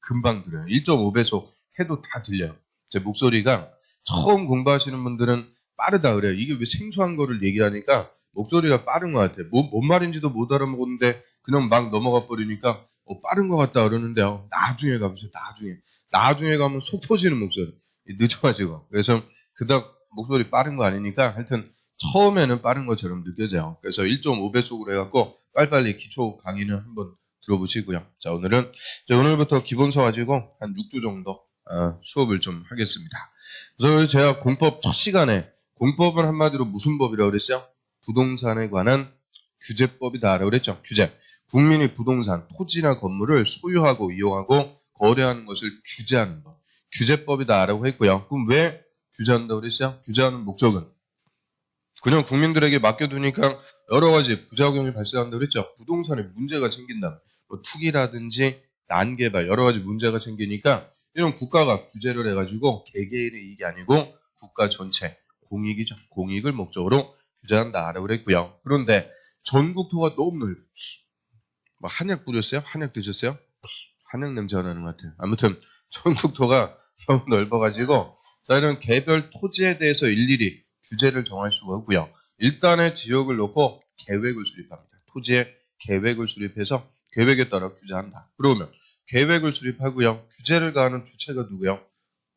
금방 들어요. 1.5배속 해도 다 들려요. 제 목소리가 처음 공부하시는 분들은 빠르다 그래요. 이게 왜 생소한 거를 얘기하니까 목소리가 빠른 것 같아요. 뭔 말인지도 못 알아먹었는데 그냥 막 넘어가 버리니까 빠른 것 같다 그러는데요. 나중에 가보세요. 나중에 가면 속 터지는 목소리. 늦어가지고. 그래서 그닥 목소리 빠른 거 아니니까 하여튼 처음에는 빠른 것처럼 느껴져요. 그래서 1.5배속으로 해갖고 빨리빨리 기초 강의는 한번 들어보시고요. 자, 오늘부터 기본서 가지고 한 6주 정도 수업을 좀 하겠습니다. 그래서 제가 공법 첫 시간에 공법은 한마디로 무슨 법이라고 그랬어요? 부동산에 관한 규제법이다라고 그랬죠. 규제. 국민이 부동산, 토지나 건물을 소유하고 이용하고 거래하는 것을 규제하는 것. 규제법이다라고 했고요. 그럼 왜 규제한다고 그랬어요? 규제하는 목적은 그냥 국민들에게 맡겨두니까 여러 가지 부작용이 발생한다고 그랬죠. 부동산에 문제가 생긴다. 뭐 투기라든지 난개발 여러 가지 문제가 생기니까 이런 국가가 규제를 해가지고 개개인의 이익이 아니고 국가 전체 공익이죠. 공익을 목적으로 규제한다라고 그랬고요. 그런데 전국토가 너무 넓어요. 뭐 한약 뿌렸어요? 한약 드셨어요? 한약 냄새가 나는 것 같아요. 아무튼 전국토가 너무 넓어가지고 저희는 개별 토지에 대해서 일일이 규제를 정할 수가 없고요. 일단의 지역을 놓고 계획을 수립합니다. 토지에 계획을 수립해서 계획에 따라 규제한다. 그러면 계획을 수립하고요. 규제를 가하는 주체가 누구요?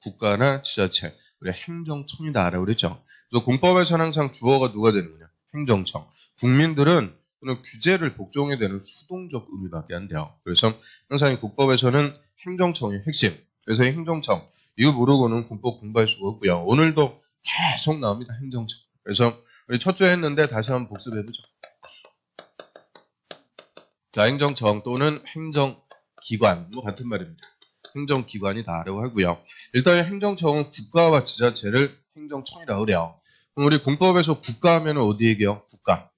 국가나 지자체, 우리 행정청이다라고 그랬죠. 그래서 공법에서는 항상 주어가 누가 되는 거냐? 행정청. 국민들은 그런 규제를 복종해야 되는 수동적 의미밖에 안 돼요. 그래서 항상 이 국법에서는 행정청이 핵심. 그래서 이 행정청 이거 모르고는 공법 공부할 수가 없고요. 오늘도 계속 나옵니다. 행정청. 그래서 우리 첫 주에 했는데 다시 한번 복습해보죠. 자, 행정청 또는 행정기관 뭐 같은 말입니다. 행정기관이다라고 하고요. 일단 행정청은 국가와 지자체를 행정청이라고 그래요. 그럼 우리 공법에서 국가 하면 어디 얘기해요? 국가.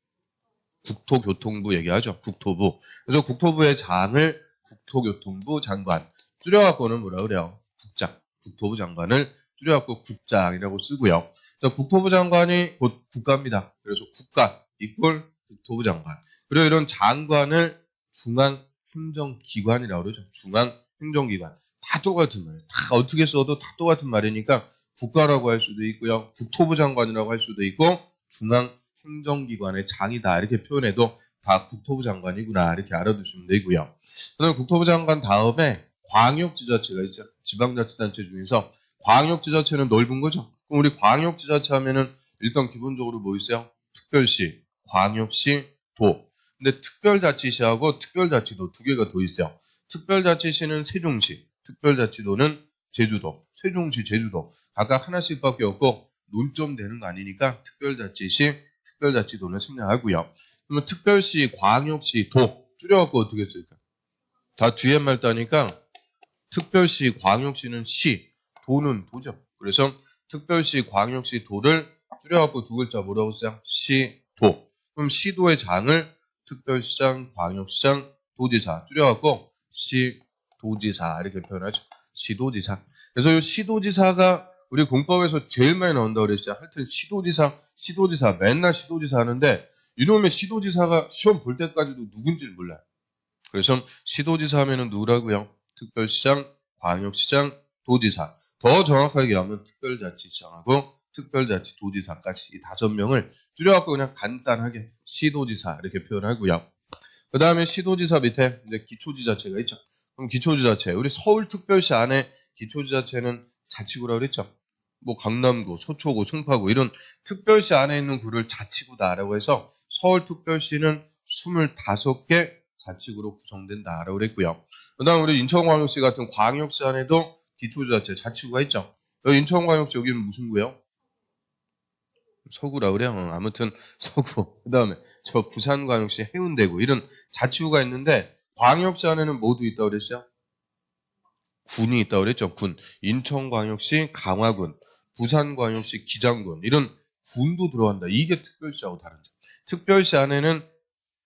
국토교통부 얘기하죠. 국토부. 그래서 국토부의 장을 국토교통부 장관. 줄여갖고는 뭐라 그래요? 국장. 국토부 장관을 줄여갖고 국장이라고 쓰고요. 그래서 국토부 장관이 곧 국가입니다. 그래서 국가 이꼴 국토부 장관. 그리고 이런 장관을 중앙행정기관이라고 그러죠. 중앙행정기관. 다 똑같은 말이에요. 다 어떻게 써도 다 똑같은 말이니까 국가라고 할 수도 있고요. 국토부 장관이라고 할 수도 있고 중앙행정기관의 장이다 이렇게 표현해도 다 국토부 장관이구나 이렇게 알아두시면 되고요. 그다음 국토부 장관 다음에 광역지자체가 있어요. 지방자치단체 중에서 광역지자체는 넓은 거죠. 그럼 우리 광역지자체 하면은 일단 기본적으로 뭐 있어요? 특별시, 광역시, 도. 근데 특별자치시하고 특별자치도 두 개가 더 있어요. 특별자치시는 세종시, 특별자치도는 제주도, 세종시, 제주도 각각 하나씩밖에 없고 논점되는 거 아니니까 특별자치시, 특별자치도는 생략하고요. 그러면 특별시, 광역시, 도 줄여갖고 어떻게 쓸까? 다 뒤에 말 따니까 특별시, 광역시는 시, 도는 도죠. 그래서 특별시, 광역시, 도를 줄여갖고 두 글자 뭐라고 써요? 시, 도. 그럼 시도의 장을 특별시장, 광역시장, 도지사 줄여갖고 시도지사 이렇게 표현하죠. 시도지사. 그래서 이 시도지사가 우리 공법에서 제일 많이 나온다고 그랬어요. 하여튼 시도지사 맨날 시도지사 하는데 이놈의 시도지사가 시험 볼 때까지도 누군지를 몰라요. 그래서 시도지사 하면은 누구라고요? 특별시장, 광역시장, 도지사. 더 정확하게 하면 특별자치시장하고 특별자치도지사까지 이 5명을 줄여갖고 그냥 간단하게 시도지사 이렇게 표현하고요. 그 다음에 시도지사 밑에 이제 기초지자체가 있죠. 그럼 기초지자체, 우리 서울특별시 안에 기초지자체는 자치구라고 그랬죠. 뭐 강남구, 서초구, 송파구 이런 특별시 안에 있는 구를 자치구다라고 해서 서울특별시는 25개 자치구로 구성된다라고 그랬고요. 그 다음 우리 인천광역시 같은 광역시 안에도 기초지자체 자치구가 있죠. 여기 인천광역시 여기는 무슨 구예요? 서구라 그래요. 아무튼 서구. 그 다음에 저 부산광역시 해운대구 이런 자치구가 있는데 광역시 안에는 뭐도 있다고 그랬어요? 군이 있다고 그랬죠. 군. 인천광역시 강화군, 부산광역시 기장군 이런 군도 들어간다. 이게 특별시하고 다른 점. 특별시 안에는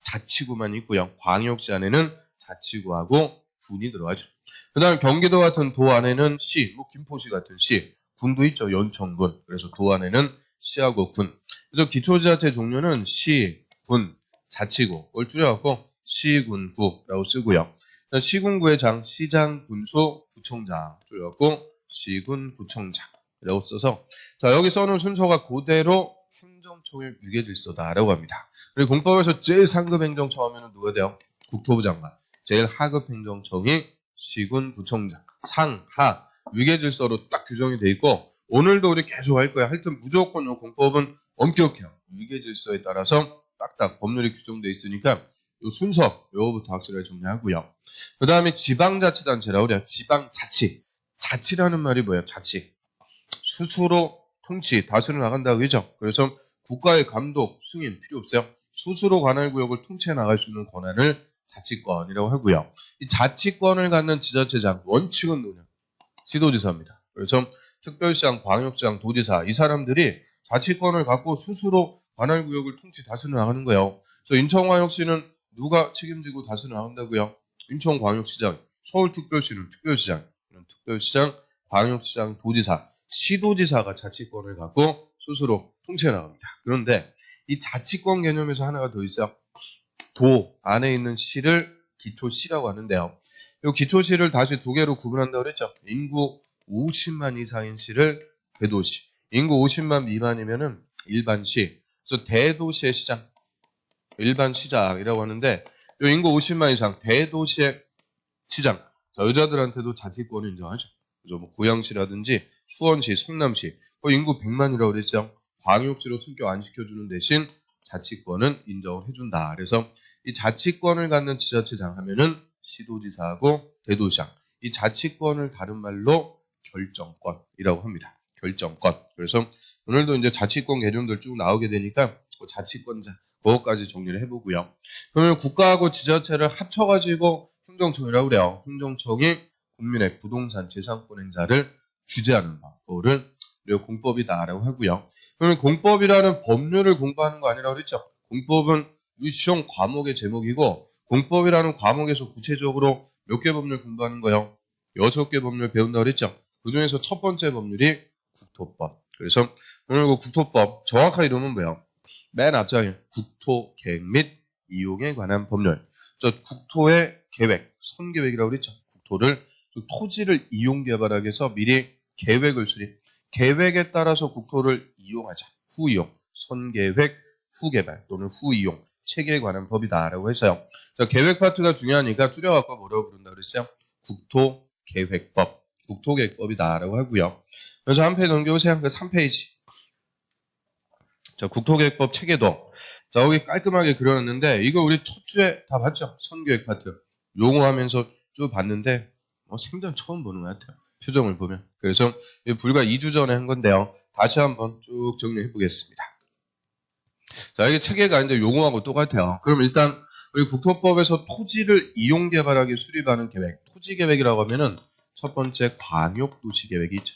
자치구만 있고요. 광역시 안에는 자치구하고 군이 들어가죠. 그 다음에 경기도 같은 도 안에는 시, 뭐 김포시 같은 시, 군도 있죠. 연천군. 그래서 도 안에는 시하고 군. 그래서 기초지자체 종류는 시, 군, 자치구. 이걸 줄여갖고 시, 군, 구라고 쓰고요. 시군구의장, 시장, 군수, 구청장 줄여갖고 시군구청장이라고 써서 자 여기 써놓은 순서가 그대로 행정청의 유계질서다라고 합니다. 그리고 공법에서 제일 상급 행정청 하면은 누가 돼요? 국토부 장관. 제일 하급 행정청이 시군구청장. 상하 유계질서로 딱 규정이 돼 있고 오늘도 우리 계속 할 거야. 하여튼 무조건 요 공법은 엄격해요. 유계질서에 따라서 딱딱 법률이 규정돼 있으니까 요 순서 요거부터 확실하게 정리하고요. 그 다음에 지방자치단체라고 그래요. 지방자치. 자치라는 말이 뭐예요? 자치. 스스로 통치, 다스려 나간다 그죠? 그래서 국가의 감독, 승인 필요 없어요. 스스로 관할 구역을 통치해 나갈 수 있는 권한을 자치권이라고 하고요. 이 자치권을 갖는 지자체장 원칙은 뭐냐? 시도지사입니다. 그래서 특별시장, 광역시장, 도지사 이 사람들이 자치권을 갖고 스스로 관할 구역을 통치 다스려 나가는 거예요. 그래서 인천광역시는 누가 책임지고 다스려 나간다고요? 인천광역시장, 서울특별시는 특별시장, 특별시장, 광역시장, 도지사, 시도지사가 자치권을 갖고 스스로 통치해 나갑니다. 그런데 이 자치권 개념에서 하나가 더 있어요. 도 안에 있는 시를 기초시라고 하는데요. 이 기초시를 다시 두 개로 구분한다고 그랬죠. 인구 50만 이상인 시를 대도시, 인구 50만 미만이면은 일반시, 그래서 대도시의 시장, 일반 시장이라고 하는데 이 인구 50만 이상 대도시의 시장, 자, 여자들한테도 자치권을 인정하죠. 그죠? 뭐 고양시라든지 수원시, 성남시, 인구 100만이라고 그랬죠. 광역시로 승격 안 시켜주는 대신 자치권은 인정을 해준다. 그래서 이 자치권을 갖는 지자체장 하면은 시도지사하고 대도시장. 이 자치권을 다른 말로 결정권이라고 합니다. 결정권. 그래서 오늘도 이제 자치권 개념들 쭉 나오게 되니까 그 자치권자 그것까지 정리를 해보고요. 그러면 국가하고 지자체를 합쳐가지고 행정청이라고 그래요. 행정청이 국민의 부동산 재산권 행사를 규제하는 거를 공법이다라고 하고요. 그러면 공법이라는 법률을 공부하는 거 아니라고 그랬죠. 공법은 우리 시험 과목의 제목이고 공법이라는 과목에서 구체적으로 몇 개 법률 공부하는 거예요? 6개 법률 배운다고 그랬죠. 그 중에서 첫 번째 법률이 국토법. 그래서 오늘 그 국토법 정확하게 이름은 뭐예요? 맨 앞장에 국토계획 및 이용에 관한 법률. 저 국토의 계획, 선계획이라고 그랬죠. 국토를 토지를 이용 개발하기 위해서 미리 계획을 수립. 계획에 따라서 국토를 이용하자. 후이용, 선계획, 후개발 또는 후이용, 체계에 관한 법이다라고 해서요. 자, 계획 파트가 중요하니까 줄여갖고 뭐라고 부른다고 그랬어요? 국토계획법, 국토계획법이다라고 하고요. 그래서 한 페이지 넘겨보세요. 그 3페이지. 자, 국토계획법 체계도. 자, 여기 깔끔하게 그려놨는데 이거 우리 첫 주에 다 봤죠? 선계획 파트. 용어하면서 쭉 봤는데 생전 처음 보는 것 같아요. 표정을 보면. 그래서 불과 2주 전에 한 건데요. 다시 한번 쭉 정리해 보겠습니다. 자, 이게 체계가 이제 용어하고 똑같아요. 그럼 일단 우리 국토법에서 토지를 이용 개발하기 수립하는 계획, 토지 계획이라고 하면은 첫 번째 광역도시계획이 있죠.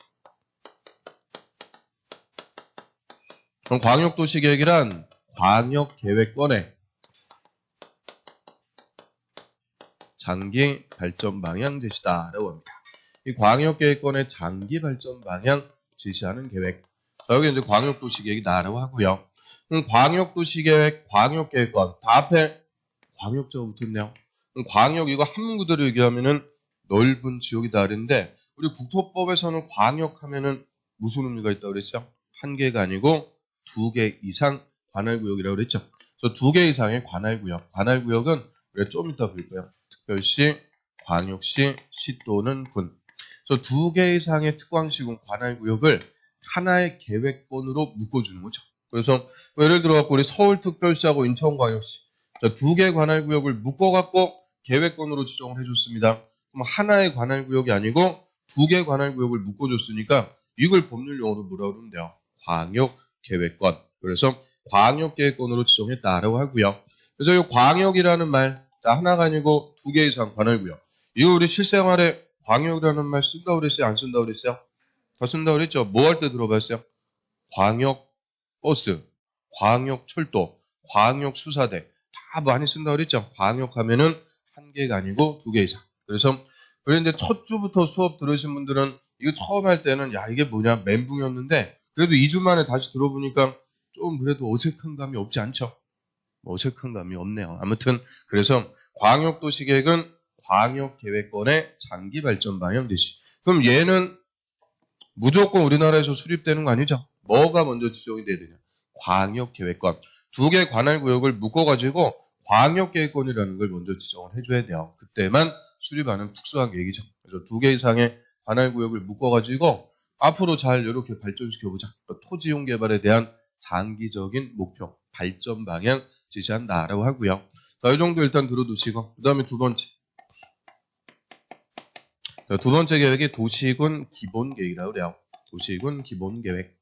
그럼 광역도시계획이란 광역계획권의 장기 발전 방향 제시다라고 합니다. 이 광역계획권의 장기 발전 방향 제시하는 계획. 자, 여기 이제 광역도시계획이다라고 하고요. 그럼 광역도시계획, 광역계획권 다 앞에 광역자가 붙었네요. 그럼 광역 이거 한문 그대로 얘기하면은 넓은 지역이다 그랬는데 우리 국토법에서는 광역하면은 무슨 의미가 있다고 그랬죠? 한 개가 아니고 2개 이상 관할구역이라고 그랬죠. 그래서 2개 이상의 관할구역. 관할구역은 우리가 좀 이따 볼 거예요. 특별시, 광역시, 시 또는 군. 그래서 2개 이상의 특광시군 관할구역을 하나의 계획권으로 묶어주는 거죠. 그래서 예를 들어 우리 서울특별시하고 인천광역시 2개 관할구역을 묶어갖고 계획권으로 지정을 해줬습니다. 그럼 하나의 관할구역이 아니고 2개 관할구역을 묶어줬으니까 이걸 법률 용어로 뭐라고 그러는데요? 광역계획권. 그래서 광역계획권으로 지정했다라고 하고요. 그래서 이 광역이라는 말 하나가 아니고 2개 이상 관할구역. 이거 우리 실생활에 광역이라는 말 쓴다고 그랬어요? 안 쓴다고 그랬어요? 다 쓴다고 그랬죠? 뭐 할 때 들어봤어요? 광역버스, 광역철도, 광역수사대 다 많이 쓴다고 그랬죠? 광역하면은 한 개가 아니고 2개 이상. 그래서 그런데 첫 주부터 수업 들으신 분들은 이거 처음 할 때는 야 이게 뭐냐 멘붕이었는데 그래도 2주 만에 다시 들어보니까 좀 그래도 어색한 감이 없지 않죠? 어색한 감이 없네요. 아무튼 그래서 광역도시계획은 광역계획권의 장기 발전 방향 제시. 그럼 얘는 무조건 우리나라에서 수립되는 거 아니죠? 뭐가 먼저 지정이 돼야 되냐? 광역계획권. 두 개 관할구역을 묶어가지고 광역계획권이라는 걸 먼저 지정을 해줘야 돼요. 그때만 수립하는 특수한 계획이죠. 그래서 두 개 이상의 관할구역을 묶어가지고 앞으로 잘 이렇게 발전시켜보자. 토지용 개발에 대한 장기적인 목표, 발전 방향 제시한다라고 하고요. 자, 이 정도 일단 들어두시고, 그 다음에 두 번째. 자, 두 번째 계획이 도시군 기본계획이라고 그래요. 도시군 기본계획.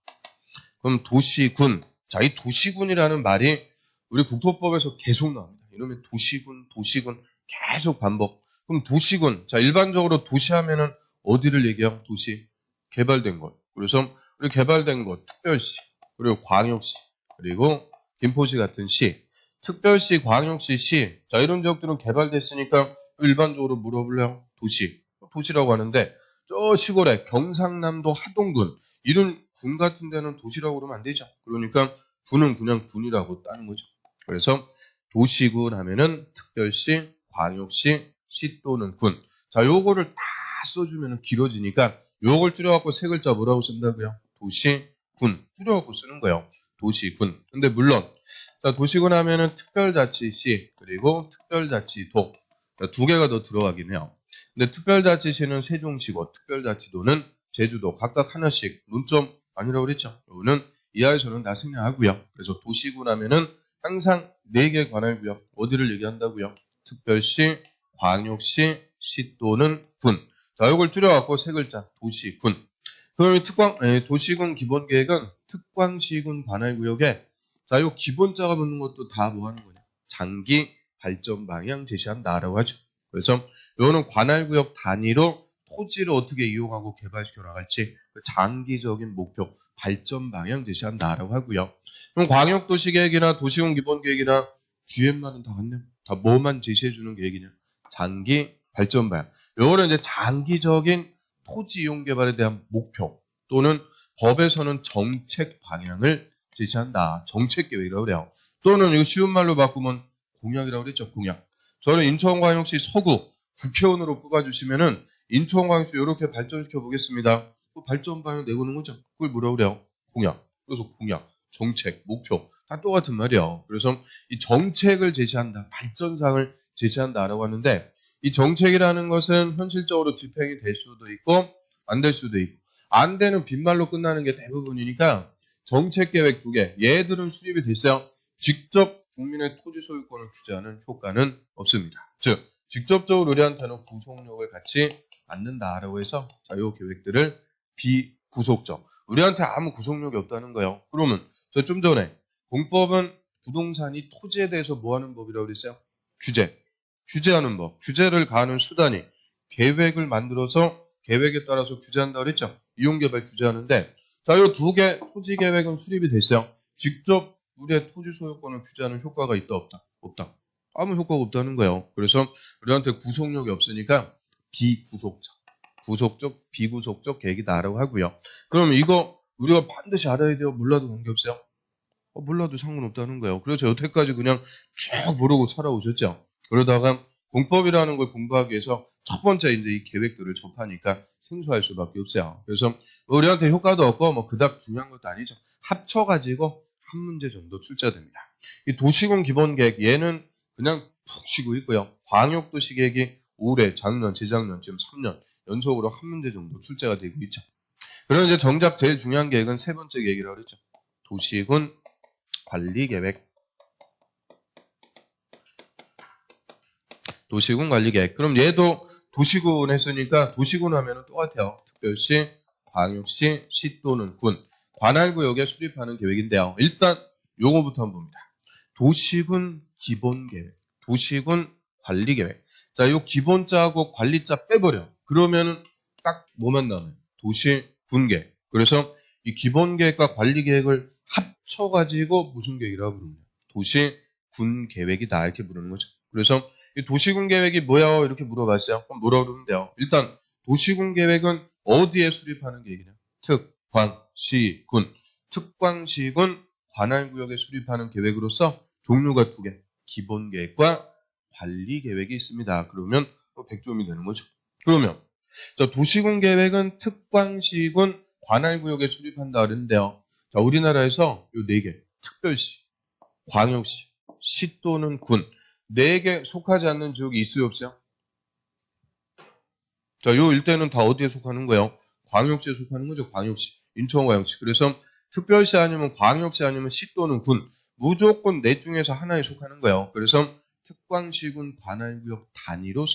그럼 도시군. 자, 이 도시군이라는 말이 우리 국토법에서 계속 나옵니다. 이놈의 도시군 계속 반복. 그럼 도시군. 자, 일반적으로 도시하면은 어디를 얘기해요? 도시. 개발된 곳. 그래서 우리 개발된 곳, 특별시, 그리고 광역시, 그리고 김포시 같은 시. 특별시, 광역시, 시. 자, 이런 지역들은 개발됐으니까 일반적으로 물어볼래요? 도시. 도시라고 하는데 저 시골에 경상남도 하동군 이런 군 같은 데는 도시라고 그러면 안 되죠. 그러니까 군은 그냥 군이라고 따는 거죠. 그래서 도시군 하면은 특별시, 광역시, 시 또는 군. 자, 요거를 다 써주면 길어지니까 요걸 줄여갖고 세 글자 뭐라고 쓴다고요? 도시, 군. 줄여갖고 쓰는 거예요. 도시, 군. 근데 물론 자, 도시군 하면은 특별자치시 그리고 특별자치도 두 개가 더 들어가긴 해요. 근데 특별자치시는 세종시고 특별자치도는 제주도 각각 하나씩 논점 아니라고 그랬죠. 이거는 이하에서는 다 생략하고요. 그래서 도시군 하면은 항상 4개 관할구역 어디를 얘기한다고요? 특별시, 광역시, 시 또는 군. 자, 이걸 줄여갖고 세 글자 도시군. 그럼 도시군 기본계획은 특광시군 관할구역에 자, 요 기본자가 붙는 것도 다 뭐 하는 거냐? 장기 발전 방향 제시한다라고 하죠. 그래서 이거는 관할구역 단위로 토지를 어떻게 이용하고 개발시켜 나갈지 장기적인 목표, 발전 방향 제시한다라고 하고요. 그럼 광역도시계획이나 도시군 기본계획이나 GM만은 다 같네요. 다 뭐만 제시해주는 계획이냐? 장기 발전 방향. 요거는 이제 장기적인 토지 이용 개발에 대한 목표 또는 법에서는 정책 방향을 제시한다. 정책 계획이라고 그래요. 또는 이거 쉬운 말로 바꾸면 공약이라고 그랬죠. 공약. 저는 인천광역시 서구 국회의원으로 뽑아주시면은 인천광역시 이렇게 발전시켜 보겠습니다. 그 발전 방향 내고는 거죠. 그걸 뭐라고 그래요? 공약. 그래서 공약, 정책, 목표 다 똑같은 말이에요. 그래서 이 정책을 제시한다, 발전상을 제시한다라고 하는데 이 정책이라는 것은 현실적으로 집행이 될 수도 있고 안 될 수도 있고 안 되는 빈말로 끝나는 게 대부분이니까 정책 계획 2개 얘들은 수립이 됐어요. 직접 국민의 토지 소유권을 규제하는 효과는 없습니다. 즉 직접적으로 우리한테는 구속력을 갖지 않는다라고 해서 자, 이 계획들을 비구속적. 우리한테 아무 구속력이 없다는 거예요. 그러면 저 좀 전에 공법은 부동산이 토지에 대해서 뭐 하는 법이라고 그랬어요? 규제하는 법. 규제를 가하는 수단이 계획을 만들어서 계획에 따라서 규제한다고 그랬죠? 이용개발 규제하는데 자, 이 2개 토지 계획은 수립이 됐어요. 직접 우리의 토지 소유권을 규제하는 효과가 있다 없다? 없다. 아무 효과가 없다는 거예요. 그래서 우리한테 구속력이 없으니까 비구속적 계획이다라고 하고요. 그럼 이거 우리가 반드시 알아야 돼요? 몰라도 관계없어요? 몰라도 상관없다는 거예요. 그래서 여태까지 그냥 쭉 모르고 살아오셨죠. 그러다가 공법이라는 걸 공부하기 위해서 첫 번째 이제 이 계획들을 접하니까 생소할 수밖에 없어요. 그래서 우리한테 효과도 없고 뭐 그닥 중요한 것도 아니죠. 합쳐가지고 한 문제 정도 출제됩니다. 이 도시군 기본계획 얘는 그냥 푹 쉬고 있고요. 광역도시계획이 올해, 작년, 재작년, 지금 3년 연속으로 한 문제 정도 출제가 되고 있죠. 그리고 이제 정작 제일 중요한 계획은 세 번째 계획이라고 그랬죠. 도시군 관리계획. 도시군 관리계획. 그럼 얘도 도시군 했으니까 도시군 하면은 똑같아요. 특별시, 광역시, 시 또는 군. 관할구역에 수립하는 계획인데요. 일단 요거부터 한번 봅니다. 도시군 기본계획, 도시군 관리계획. 자, 요 기본자하고 관리자 빼버려. 그러면은 딱 뭐만 남아요? 도시군계획. 그래서 이 기본계획과 관리계획을 합쳐가지고 무슨 계획이라고 부릅니다. 도시군계획이다 이렇게 부르는 거죠. 그래서 이 도시군계획이 뭐야? 이렇게 물어봤어요. 그럼 뭐라고 그러면 돼요? 일단 도시군계획은 어디에 수립하는 계획이냐? 특광시군. 특광시군 관할구역에 수립하는 계획으로서 종류가 2개. 기본계획과 관리계획이 있습니다. 그러면 100점이 되는 거죠. 그러면 자, 도시군 계획은 특광시군 관할구역에 수립한다 그랬는데요. 자, 우리나라에서 요 4개, 특별시, 광역시, 시 또는 군, 4개 속하지 않는 지역이 있어요, 없어요? 자, 요 일대는 다 어디에 속하는 거예요? 광역시에 속하는 거죠, 광역시. 인천광역시. 그래서 특별시 아니면 광역시 아니면 시 또는 군, 무조건 넷 중에서 하나에 속하는 거예요. 그래서 특광시군 관할구역 단위로